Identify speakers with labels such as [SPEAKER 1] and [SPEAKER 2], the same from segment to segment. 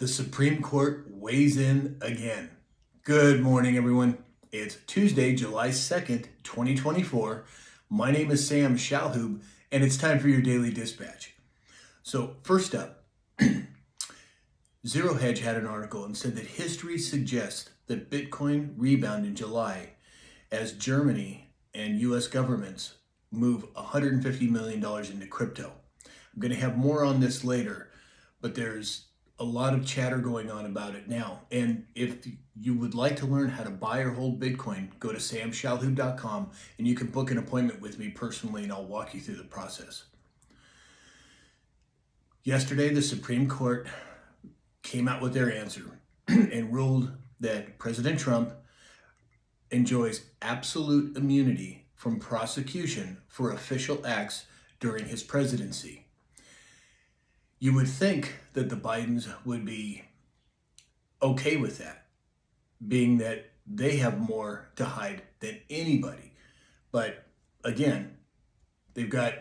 [SPEAKER 1] The Supreme Court weighs in again. Good morning, everyone. It's Tuesday, July 2nd, 2024. My name is Sam Shalhoub, and it's time for your daily dispatch. So, first up, Zero Hedge had an article and said that history suggests that Bitcoin rebound in July as Germany and U.S. governments move $150 million into crypto. I'm going to have more on this later, but there's a lot of chatter going on about it now. And if you would like to learn how to buy or hold Bitcoin, go to samshalhoub.com and you can book an appointment with me personally and I'll walk you through the process. Yesterday, the Supreme Court came out with their answer and ruled that President Trump enjoys absolute immunity from prosecution for official acts during his presidency. You would think that the Bidens would be okay with that, being that they have more to hide than anybody. But again, they've got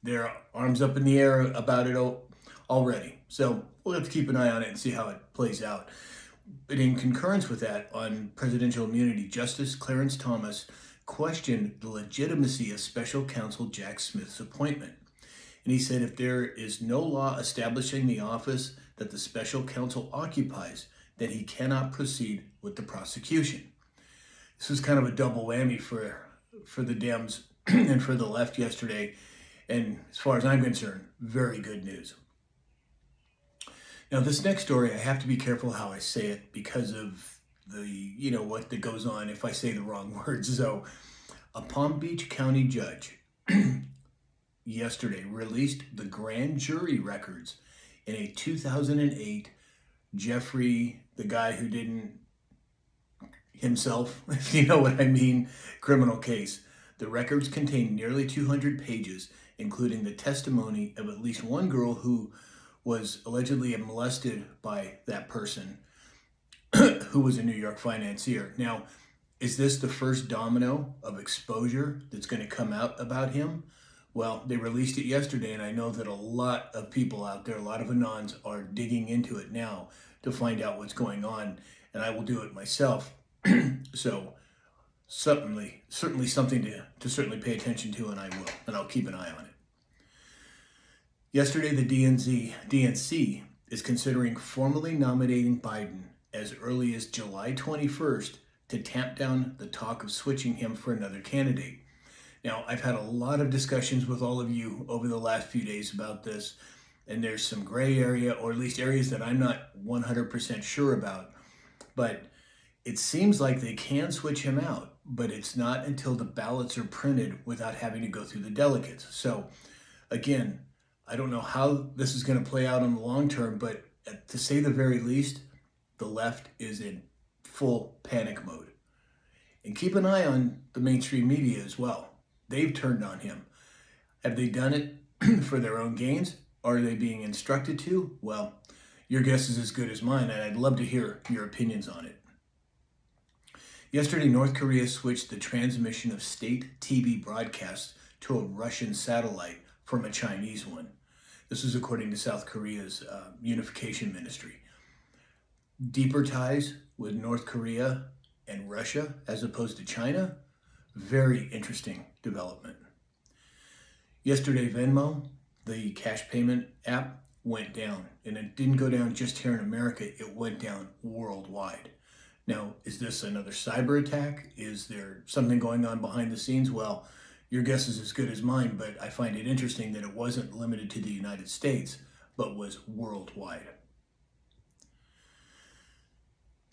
[SPEAKER 1] their arms up in the air about it already. So we'll have to keep an eye on it and see how it plays out. But in concurrence with that, on presidential immunity, Justice Clarence Thomas questioned the legitimacy of special counsel Jack Smith's appointment. And he said if there is no law establishing the office that the special counsel occupies, then he cannot proceed with the prosecution. This was kind of a double whammy for the Dems and for the left yesterday. And as far as I'm concerned, very good news. Now, this next story, I have to be careful how I say it because of what that goes on if I say the wrong words. So, a Palm Beach County judge yesterday released the grand jury records in a 2008 Jeffrey, the guy who didn't himself, if you know what I mean, criminal case. The records contain nearly 200 pages, including the testimony of at least one girl who was allegedly molested by that person who was a New York financier. Now, is this the first domino of exposure that's going to come out about him? Well, they released it yesterday, and I know that a lot of people out there, a lot of Anons, are digging into it now to find out what's going on, and I will do it myself. So, certainly something to certainly pay attention to, and I will, and I'll keep an eye on it. Yesterday, the DNC is considering formally nominating Biden as early as July 21st to tamp down the talk of switching him for another candidate. Now, I've had a lot of discussions with all of you over the last few days about this, and there's some gray area, or at least areas that I'm not 100% sure about. But it seems like they can switch him out, but it's not until the ballots are printed without having to go through the delegates. So, again, I don't know how this is going to play out in the long term, but to say the very least, the left is in full panic mode. And keep an eye on the mainstream media as well. They've turned on him. Have they done it for their own gains? Or are they being instructed to? Well, your guess is as good as mine, and I'd love to hear your opinions on it. Yesterday, North Korea switched the transmission of state TV broadcasts to a Russian satellite from a Chinese one. This is according to South Korea's unification ministry. Deeper ties with North Korea and Russia as opposed to China. Very interesting development. Yesterday, Venmo, the cash payment app, went down. And it didn't go down just here in America, it went down worldwide. Now, is this another cyber attack? Is there something going on behind the scenes? Well, your guess is as good as mine, but I find it interesting that it wasn't limited to the United States, but was worldwide.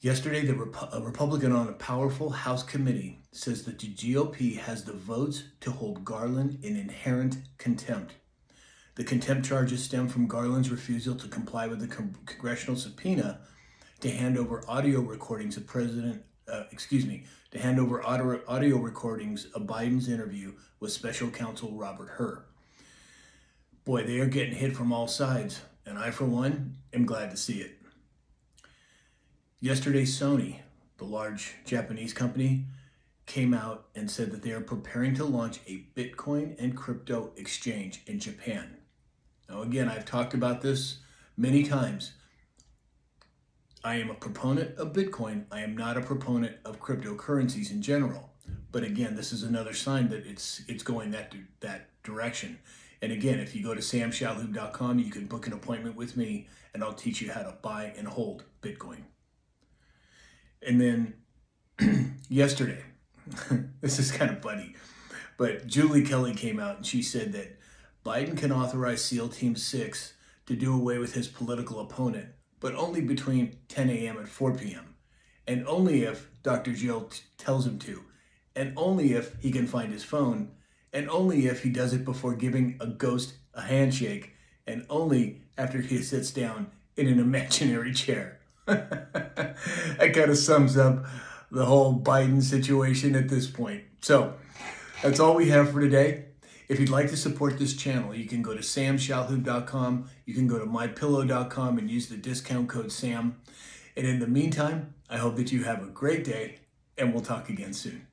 [SPEAKER 1] Yesterday, a Republican on a powerful House committee says that the GOP has the votes to hold Garland in inherent contempt. The contempt charges stem from Garland's refusal to comply with the congressional subpoena to hand over audio recordings of audio recordings of Biden's interview with special counsel Robert Hur. Boy, they are getting hit from all sides, and I, for one, am glad to see it. Yesterday, Sony, the large Japanese company, came out and said that they are preparing to launch a Bitcoin and crypto exchange in Japan. Now, again, I've talked about this many times. I am a proponent of Bitcoin. I am not a proponent of cryptocurrencies in general. But again, this is another sign that it's going that direction. And again, if you go to samshalhoub.com, you can book an appointment with me, and I'll teach you how to buy and hold Bitcoin. And then yesterday, this is kind of funny, but Julie Kelly came out and she said that Biden can authorize SEAL Team 6 to do away with his political opponent, but only between 10 a.m. and 4 p.m. And only if Dr. Jill tells him to, and only if he can find his phone, and only if he does it before giving a ghost a handshake, and only after he sits down in an imaginary chair. That kind of sums up the whole Biden situation at this point. So that's all we have for today. If you'd like to support this channel, you can go to samshalhoub.com. You can go to mypillow.com and use the discount code SAM. And in the meantime, I hope that you have a great day, and we'll talk again soon.